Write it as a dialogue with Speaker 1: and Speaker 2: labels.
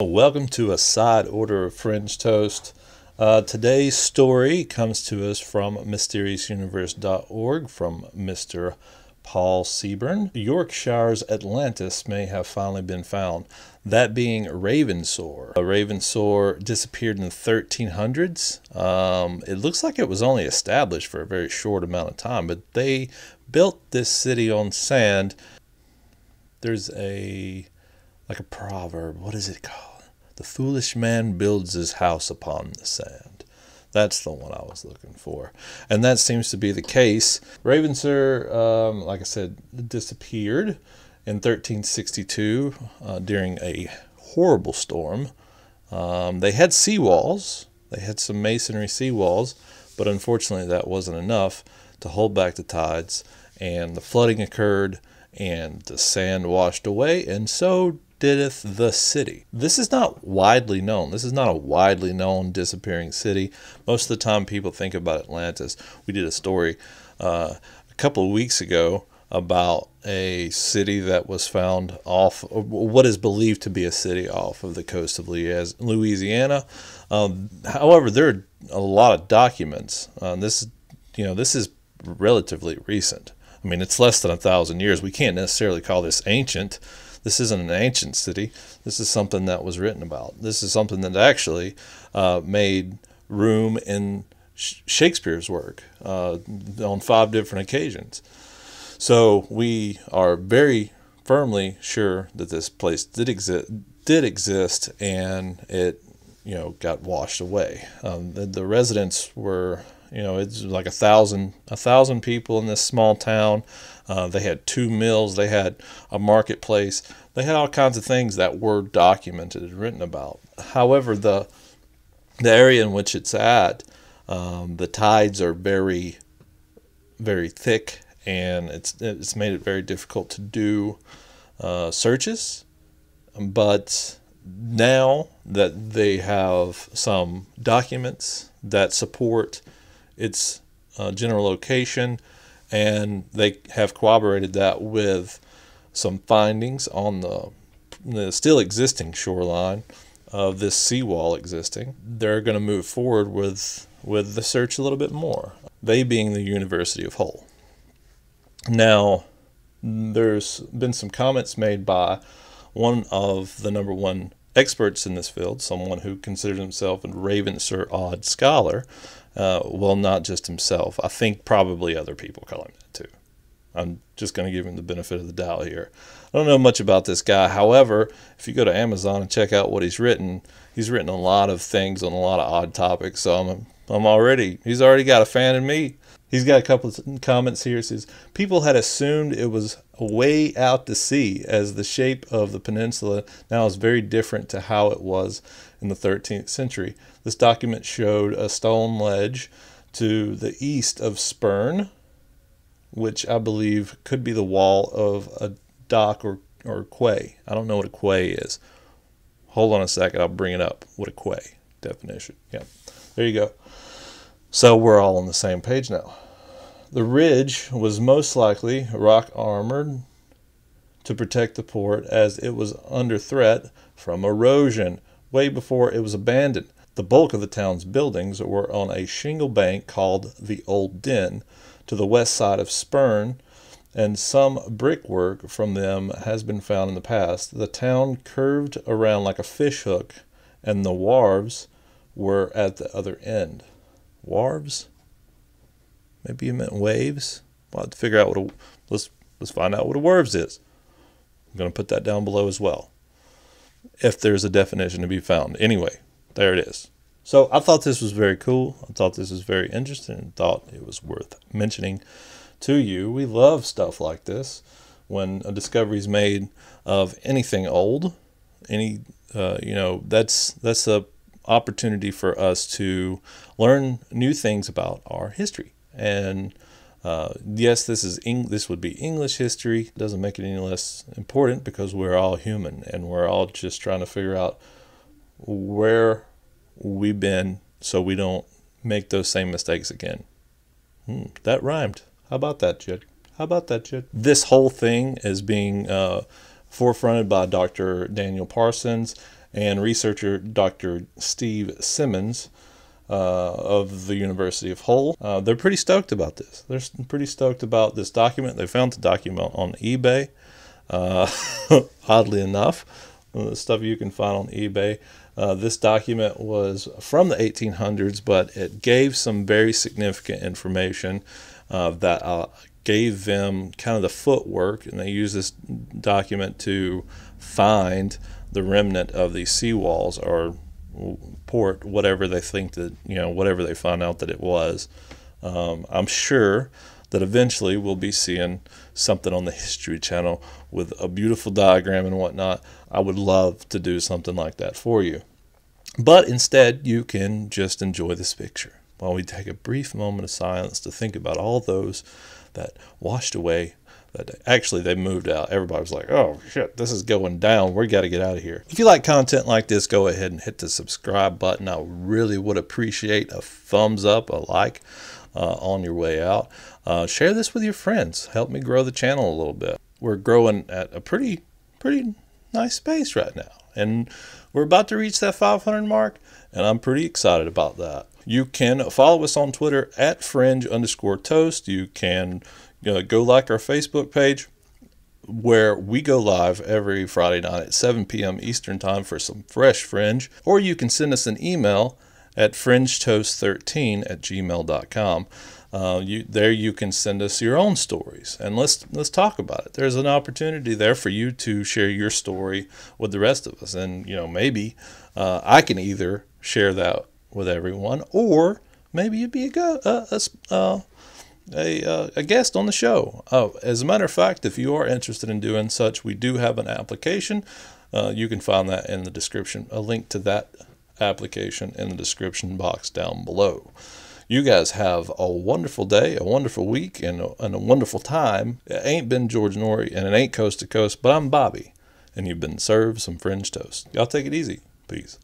Speaker 1: Welcome to a side order of Fringe Toast. Today's story comes to us from mysteriousuniverse.org from Mr. Paul Seaburn. Yorkshire's Atlantis may have finally been found, that being Ravenser. Ravenser disappeared in the 1300s. It looks like it was only established for a very short amount of time, but they built this city on sand. There's like a proverb. What is it called? The foolish man builds his house upon the sand. That's the one I was looking for. And that seems to be the case. Ravenser, like I said, disappeared in 1362 during a horrible storm. They had seawalls. They had some masonry seawalls, but unfortunately that wasn't enough to hold back the tides. And the flooding occurred, and the sand washed away, and so dideth the city. This is not widely known. This is not a widely known disappearing city. Most of the time people think about Atlantis. We did a story a couple of weeks ago about a city that was found off, what is believed to be a city off of the coast of Louisiana. However, there are a lot of documents. This is relatively recent. I mean, it's less than 1,000 years. We can't necessarily call this ancient. This isn't an ancient city. This is something that was written about. This is something that actually made room in Shakespeare's work on 5 different occasions. So we are very firmly sure that this place did exist, and it got washed away. The residents were, it's like 1,000 people in this small town. They had 2 mills. They had a marketplace. They had all kinds of things that were documented and written about. However, the area in which it's at, the tides are very, very thick, and it's made it very difficult to do searches. But now that they have some documents that support its general location, and they have corroborated that with some findings on the still existing shoreline of this seawall existing, they're going to move forward with the search a little bit more, they being the University of Hull. Now, there's been some comments made by one of the #1 experts in this field, someone who considers himself a Ravenser Odd scholar. Well, not just himself. I think probably other people call him that too. I'm just going to give him the benefit of the doubt here. I don't know much about this guy. However, if you go to Amazon and check out what he's written a lot of things on a lot of odd topics. So he's already got a fan in me. He's got a couple of comments here. It says, people had assumed it was way out to sea, as the shape of the peninsula now is very different to how it was in the 13th century. This document showed a stone ledge to the east of Spurn, which I believe could be the wall of a dock or quay. I don't know what a quay is. Hold on a second, I'll bring it up. What a quay definition. Yeah, there you go. So we're all on the same page now. The ridge was most likely rock armored to protect the port, as it was under threat from erosion way before it was abandoned. The bulk of the town's buildings were on a shingle bank called the Old Den to the west side of Spurn, and some brickwork from them has been found in the past. The town curved around like a fish hook, and the wharves were at the other end. Wharves? Maybe you meant waves? We'll have to figure out let's find out what a wharves is. I'm going to put that down below as well, if there's a definition to be found. Anyway, there it is. So I thought this was very cool. I thought this was very interesting, and thought it was worth mentioning to you. We love stuff like this when a discovery is made of anything old. That's a opportunity for us to learn new things about our history. And yes, this would be English history. It doesn't make it any less important, because we're all human, and we're all just trying to figure out where we've been so we don't make those same mistakes again. That rhymed. How about that, Jed? This whole thing is being forefronted by Dr. Daniel Parsons and researcher Dr. Steve Simmons of the University of Hull. They're pretty stoked about this. They're pretty stoked about this document. They found the document on eBay. Oddly enough, the stuff you can find on eBay. This document was from the 1800s, but it gave some very significant information that gave them kind of the footwork, and they used this document to find the remnant of these seawalls or port, whatever they think that, whatever they find out that it was. I'm sure that eventually we'll be seeing something on the History Channel with a beautiful diagram and whatnot. I would love to do something like that for you. But instead, you can just enjoy this picture while we take a brief moment of silence to think about all those that washed away, that actually they moved out. Everybody was like, oh shit, this is going down. We got to get out of here. If you like content like this, go ahead and hit the subscribe button. I really would appreciate a thumbs up, a like on your way out. Share this with your friends. Help me grow the channel a little bit. We're growing at a pretty nice pace right now, and we're about to reach that 500 mark, and I'm pretty excited about that. You can follow us on Twitter at Fringe_Toast. You can go like our Facebook page, where we go live every Friday night at 7 p.m. Eastern Time for some fresh Fringe. Or you can send us an email at fringetoast13@gmail.com. There you can send us your own stories, and let's talk about it. There's an opportunity there for you to share your story with the rest of us, and maybe I can either share that with everyone, or maybe you'd be a guest on the show. As a matter of fact, if you are interested in doing such, we do have an application. You can find that in the description, a link to that application in the description box down below. You guys have a wonderful day, a wonderful week, and a wonderful time. It ain't been George Norrie, and it ain't Coast to Coast, but I'm Bobby, and you've been served some Fringe toast. Y'all take it easy. Peace.